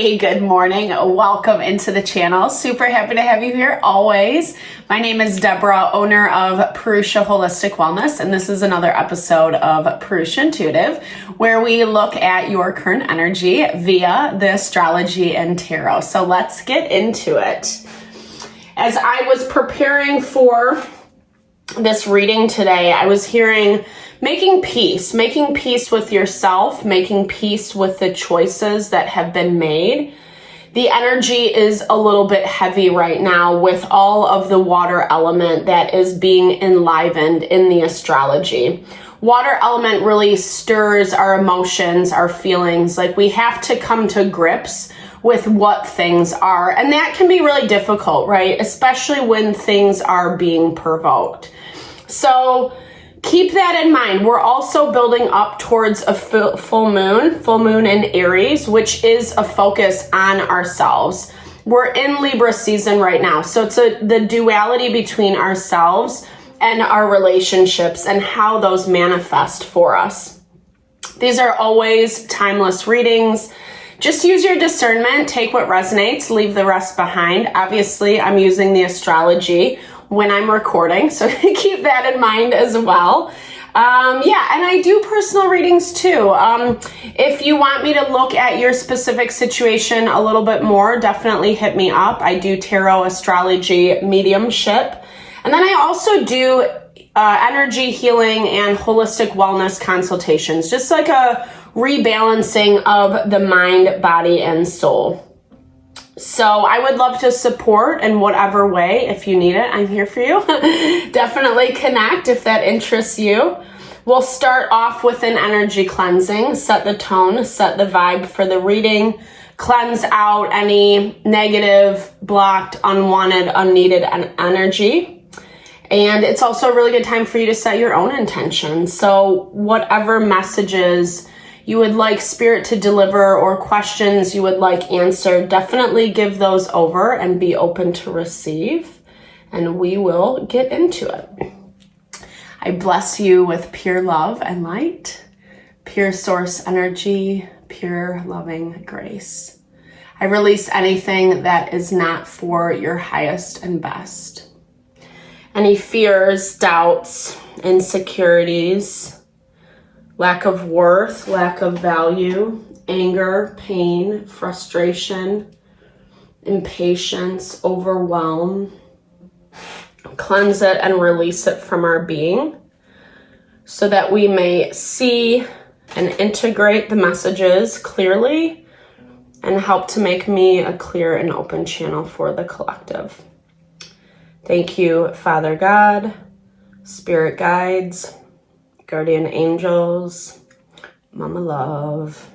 Hey, good morning. Welcome into the channel. Super happy to have you here always. My name is Deborah, owner of Purusha Holistic Wellness, and this is another episode of Purusha Intuitive, where we look at your current energy via the astrology and tarot. So let's get into it. As I was preparing for this reading today, I was hearing making peace with yourself, making peace with the choices that have been made. The energy is a little bit heavy right now with all of the water element that is being enlivened in the astrology. Water element really stirs our emotions, our feelings. Like, we have to come to grips with what things are. And that can be really difficult, right? Especially when things are being provoked. So keep that in mind. We're also building up towards a full moon in Aries, which is a focus on ourselves. We're in Libra season right now. So it's the duality between ourselves and our relationships and how those manifest for us. These are always timeless readings. Just use your discernment, take what resonates, leave the rest behind. Obviously, I'm using the astrology when I'm recording, so keep that in mind as well. And I do personal readings too. If you want me to look at your specific situation a little bit more, definitely hit me up. I do tarot, astrology, mediumship. And then I also do energy healing and holistic wellness consultations, just like a rebalancing of the mind, body, and soul. So I would love to support in whatever way. If you need it, I'm here for you. Definitely connect if that interests you. We'll start off with an energy cleansing, set the tone, set the vibe for the reading, cleanse out any negative, blocked, unwanted, unneeded energy. And it's also a really good time for you to set your own intentions. So whatever messages you would like spirit to deliver or questions you would like answered, definitely give those over and be open to receive, and we will get into it. I bless you with pure love and light, pure source energy, pure loving grace. I release anything that is not for your highest and best. Any fears, doubts, insecurities, lack of worth, lack of value, anger, pain, frustration, impatience, overwhelm. Cleanse it and release it from our being so that we may see and integrate the messages clearly and help to make me a clear and open channel for the collective. Thank you, Father God, Spirit Guides, Guardian Angels, Mama Love.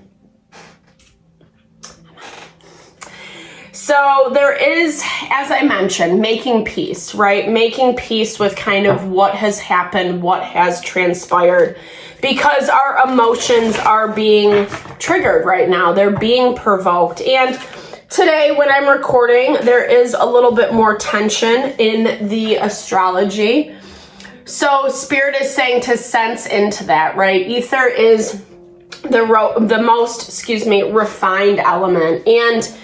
So there is, as I mentioned, making peace, right? Making peace with kind of what has happened, what has transpired, because our emotions are being triggered right now. They're being provoked. And today when I'm recording, there is a little bit more tension in the astrology. So Spirit is saying to sense into that, right? Ether is the most, refined element. And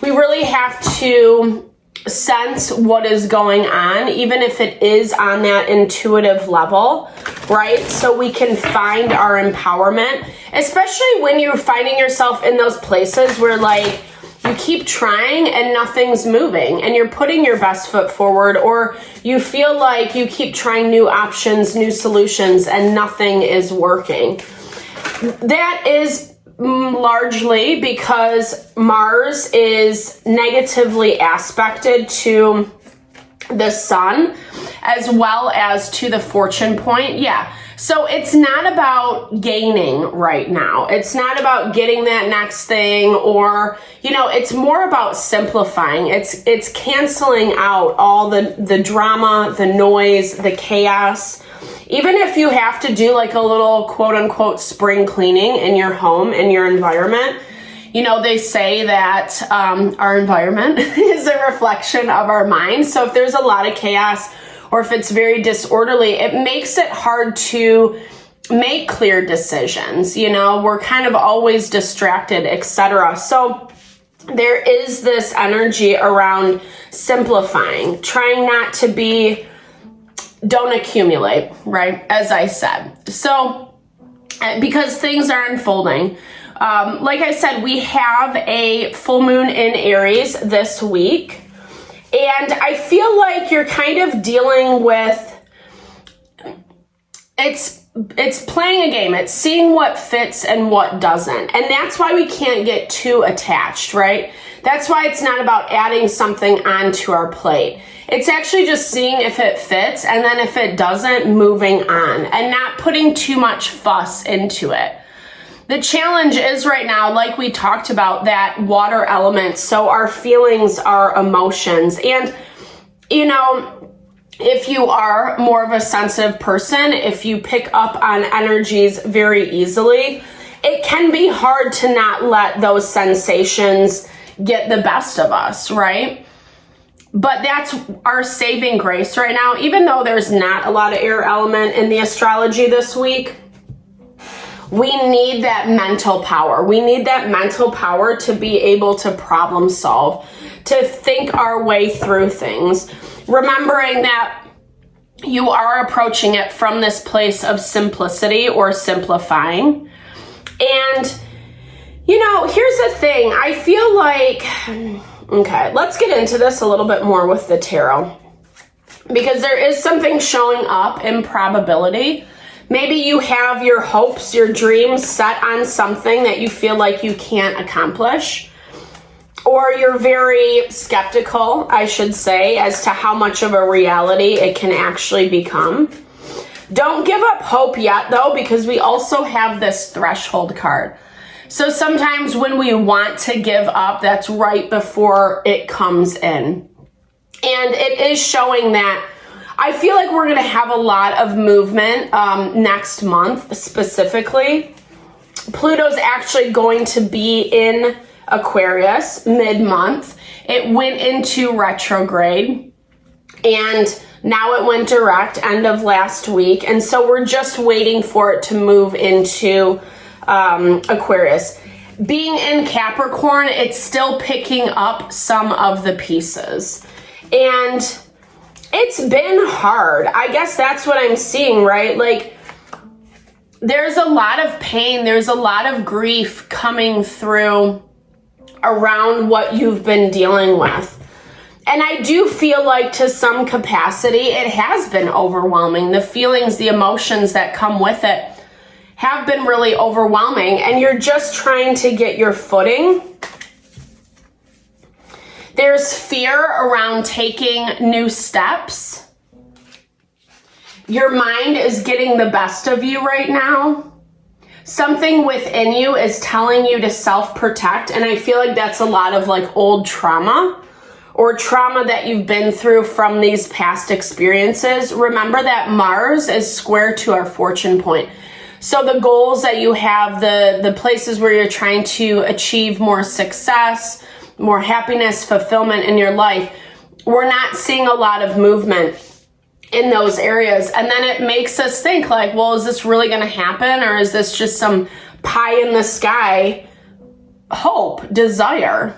we really have to sense what is going on, even if it is on that intuitive level, right? So we can find our empowerment, especially when you're finding yourself in those places where, like, you keep trying and nothing's moving and you're putting your best foot forward, or you feel like you keep trying new options, new solutions, and nothing is working. That is largely because Mars is negatively aspected to the sun as well as to the fortune point. Yeah. So it's not about gaining right now. It's not about getting that next thing, or, it's more about simplifying. It's canceling out all the drama, the noise, the chaos. Even if you have to do like a little quote unquote spring cleaning in your home, in your environment, they say that our environment is a reflection of our mind. So if there's a lot of chaos, or if it's very disorderly, it makes it hard to make clear decisions. We're kind of always distracted, etc. So there is this energy around simplifying, trying not to be, don't accumulate, right? As I said. So, because things are unfolding. Like I said, we have a full moon in Aries this week. And I feel like you're kind of dealing with, it's playing a game. It's seeing what fits and what doesn't. And that's why we can't get too attached, right? That's why it's not about adding something onto our plate. It's actually just seeing if it fits, and then if it doesn't, moving on and not putting too much fuss into it. The challenge is right now, like we talked about, that water element. So our feelings, our emotions, and you know, if you are more of a sensitive person, if you pick up on energies very easily, it can be hard to not let those sensations get the best of us, right? But that's our saving grace right now. Even though there's not a lot of air element in the astrology this week, we need that mental power. We need that mental power to be able to problem solve, to think our way through things. Remembering that you are approaching it from this place of simplicity or simplifying. And, you know, here's the thing. I feel like, okay, let's get into this a little bit more with the tarot. Because there is something showing up in probability. Maybe you have your hopes, your dreams set on something that you feel like you can't accomplish. Or you're very skeptical, I should say, as to how much of a reality it can actually become. Don't give up hope yet, though, because we also have this threshold card. So sometimes when we want to give up, that's right before it comes in. And it is showing that I feel like we're going to have a lot of movement next month specifically. Pluto's actually going to be in Aquarius mid-month. It went into retrograde and now it went direct end of last week. And so we're just waiting for it to move into Aquarius. Being in Capricorn, it's still picking up some of the pieces. And it's been hard. I guess that's what I'm seeing, right? Like, there's a lot of pain. There's a lot of grief coming through around what you've been dealing with. And I do feel like to some capacity, it has been overwhelming. The feelings, the emotions that come with it have been really overwhelming. And you're just trying to get your footing. There's fear around taking new steps. Your mind is getting the best of you right now. Something within you is telling you to self-protect. And I feel like that's a lot of like old trauma or trauma that you've been through from these past experiences. Remember that Mars is square to our fortune point. So the goals that you have, the places where you're trying to achieve more success, more happiness, fulfillment in your life, we're not seeing a lot of movement in those areas. And then it makes us think like, well, is this really going to happen? Or is this just some pie in the sky hope, desire?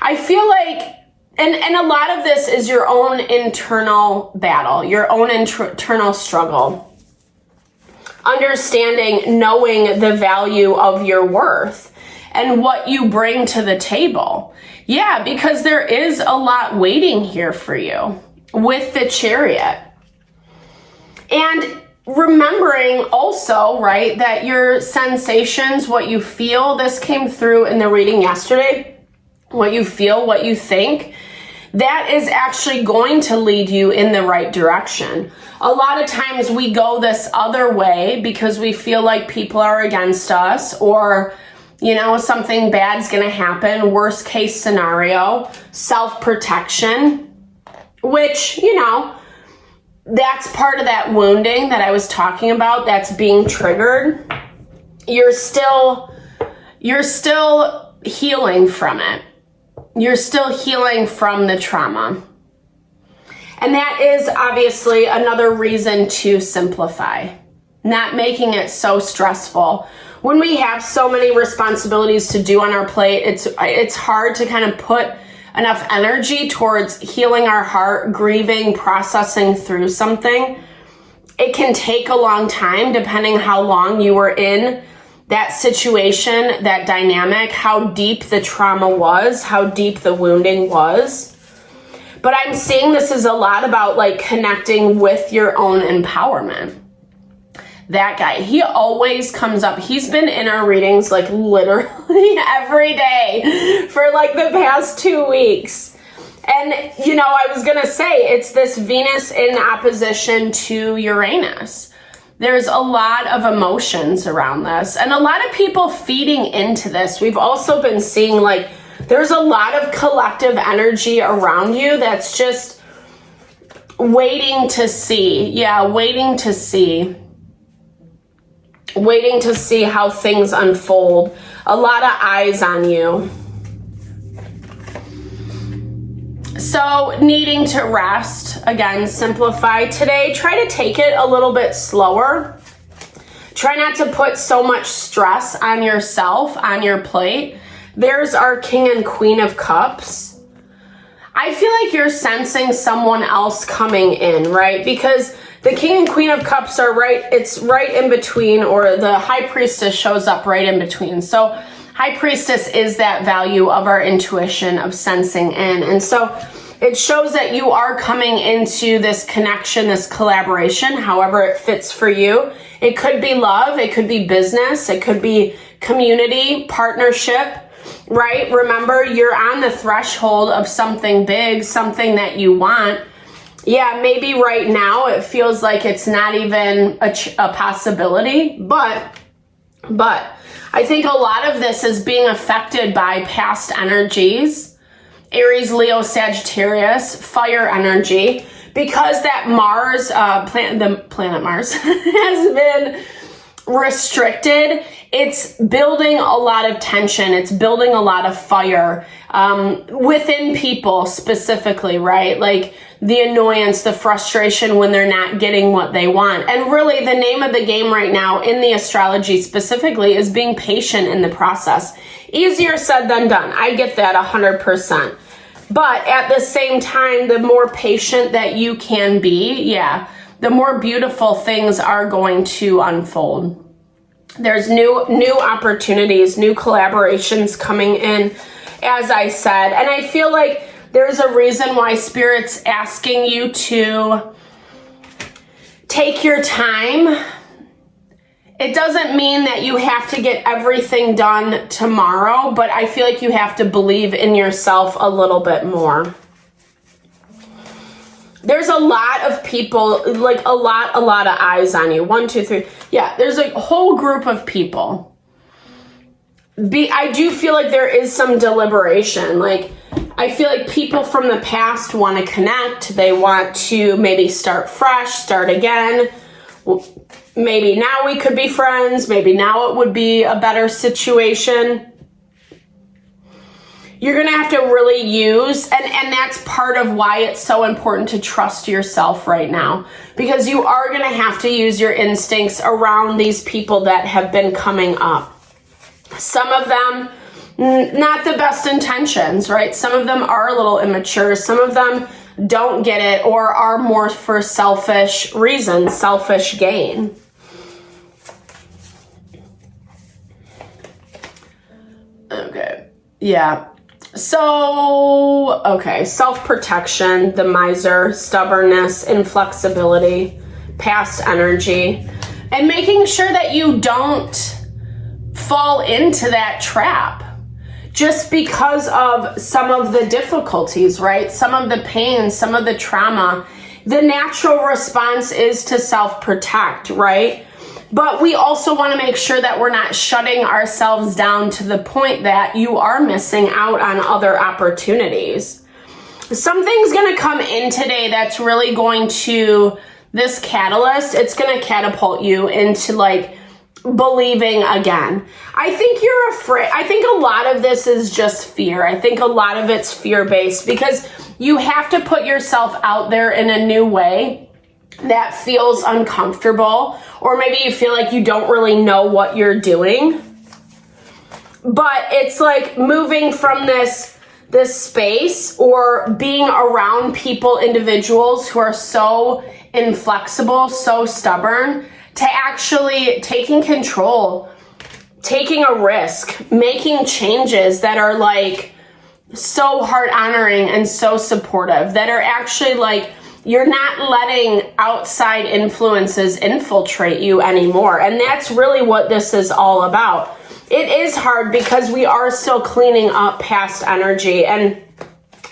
I feel like, and a lot of this is your own internal battle, your own internal struggle. Understanding, knowing the value of your worth and what you bring to the table. Yeah, because there is a lot waiting here for you with the Chariot. And remembering also, right, that your sensations, what you feel, this came through in the reading yesterday, what you feel, what you think, that is actually going to lead you in the right direction. A lot of times we go this other way because we feel like people are against us or, you know, something bad's going to happen, worst case scenario, self-protection, which, you know, that's part of that wounding that I was talking about that's being triggered. You're still healing from it. You're still healing from the trauma. And that is obviously another reason to simplify. not making it so stressful. When we have so many responsibilities to do on our plate, it's hard to kind of put enough energy towards healing our heart, grieving, processing through something. It can take a long time depending how long you were in that situation, that dynamic, how deep the trauma was, how deep the wounding was. But I'm seeing this is a lot about like connecting with your own empowerment. That guy, he always comes up. He's been in our readings like literally every day for like the past 2 weeks. And, you know, I was going to say it's this Venus in opposition to Uranus. There's a lot of emotions around this and a lot of people feeding into this. We've also been seeing like there's a lot of collective energy around you that's just waiting to see. Yeah, waiting to see how things unfold. A lot of eyes on you. So needing to rest, again, simplify today. Try to take it a little bit slower. Try not to put so much stress on yourself, on your plate. There's our King and Queen of Cups. I feel like you're sensing someone else coming in, right? Because the King and Queen of Cups are it's right in between, or the High Priestess shows up right in between. So High Priestess is that value of our intuition, of sensing in. And so it shows that you are coming into this connection, this collaboration, however it fits for you. It could be love, it could be business, it could be community, partnership, right? Remember, you're on the threshold of something big, something that you want. Yeah, maybe right now it feels like it's not even a possibility, but I think a lot of this is being affected by past energies, Aries, Leo, Sagittarius, fire energy, because that Mars, the planet Mars, has been restricted. It's building a lot of tension. It's building a lot of fire within people specifically, right? Like the annoyance, the frustration when they're not getting what they want. And really the name of the game right now in the astrology specifically is being patient in the process. Easier said than done. I get that 100%. But at the same time, the more patient that you can be, the more beautiful things are going to unfold. There's new opportunities, new collaborations coming in, as I said. And I feel like there's a reason why Spirit's asking you to take your time. It doesn't mean that you have to get everything done tomorrow, but I feel like you have to believe in yourself a little bit more. There's a lot of people, like a lot of eyes on you. 1, 2, 3. Yeah, there's a whole group of people. I do feel like there is some deliberation. Like, I feel like people from the past want to connect. They want to maybe start fresh, start again. Maybe now we could be friends. Maybe now it would be a better situation. You're going to have to really use, and that's part of why it's so important to trust yourself right now, because you are going to have to use your instincts around these people that have been coming up. Some of them, not the best intentions, right? Some of them are a little immature. Some of them don't get it or are more for selfish reasons, selfish gain. Okay. Yeah. So, okay. Self-protection, the miser, stubbornness, inflexibility, past energy, and making sure that you don't fall into that trap just because of some of the difficulties, right? Some of the pain, some of the trauma. The natural response is to self-protect, right? But we also want to make sure that we're not shutting ourselves down to the point that you are missing out on other opportunities. Something's going to come in today that's really going to, this catalyst, it's going to catapult you into like believing again. I think you're afraid. I think a lot of this is just fear. I think a lot of it's fear-based because you have to put yourself out there in a new way. that feels uncomfortable, or maybe you feel like you don't really know what you're doing. But it's like moving from this space or being around people, individuals who are so inflexible, so stubborn, to actually taking control, taking a risk, making changes that are like so heart honoring and so supportive, that are actually like, you're not letting outside influences infiltrate you anymore. And that's really what this is all about. It is hard because we are still cleaning up past energy. And,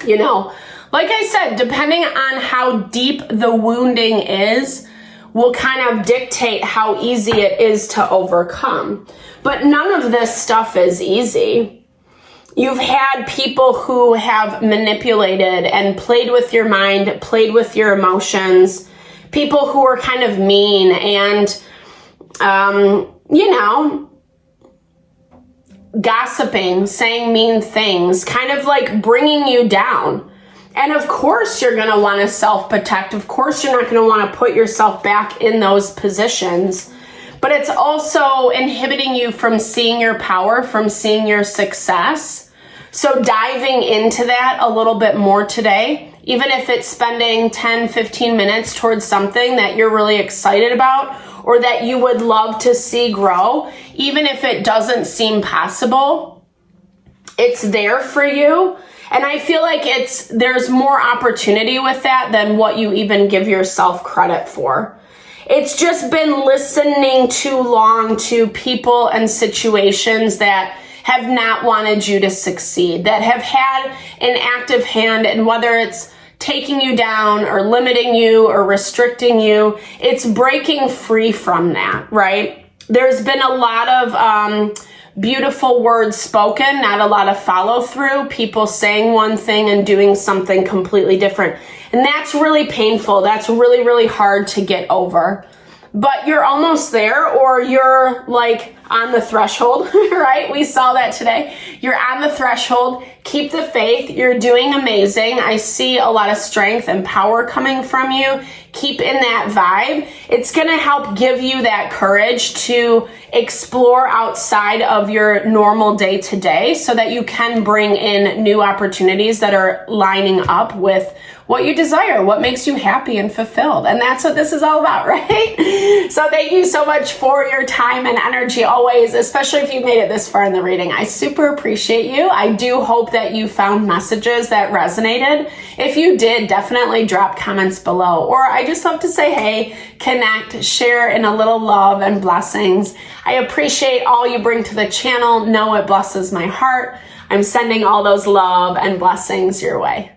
you know, like I said, depending on how deep the wounding is, will kind of dictate how easy it is to overcome. But none of this stuff is easy. You've had people who have manipulated and played with your mind, played with your emotions, people who are kind of mean and, you know, gossiping, saying mean things, kind of like bringing you down. And of course you're going to want to self-protect. Of course you're not going to want to put yourself back in those positions. But it's also inhibiting you from seeing your power, from seeing your success. So diving into that a little bit more today, even if it's spending 10, 15 minutes towards something that you're really excited about or that you would love to see grow, even if it doesn't seem possible, it's there for you. And I feel like there's more opportunity with that than what you even give yourself credit for. It's just been listening too long to people and situations that have not wanted you to succeed, that have had an active hand, and whether it's taking you down or limiting you or restricting you, it's breaking free from that, right? There's been a lot of beautiful words spoken, not a lot of follow through, people saying one thing and doing something completely different. And that's really painful. That's really, really hard to get over. But you're almost there, or you're like on the threshold, right? We saw that today. You're on the threshold. Keep the faith. You're doing amazing. I see a lot of strength and power coming from you. Keep in that vibe. It's going to help give you that courage to explore outside of your normal day to day so that you can bring in new opportunities that are lining up with what you desire, what makes you happy and fulfilled. And that's what this is all about, right? So thank you so much for your time and energy always, especially if you made it this far in the reading. I super appreciate you. I do hope that you found messages that resonated. If you did, definitely drop comments below. Or I just love to say, hey, connect, share in a little love and blessings. I appreciate all you bring to the channel. Know it blesses my heart. I'm sending all those love and blessings your way.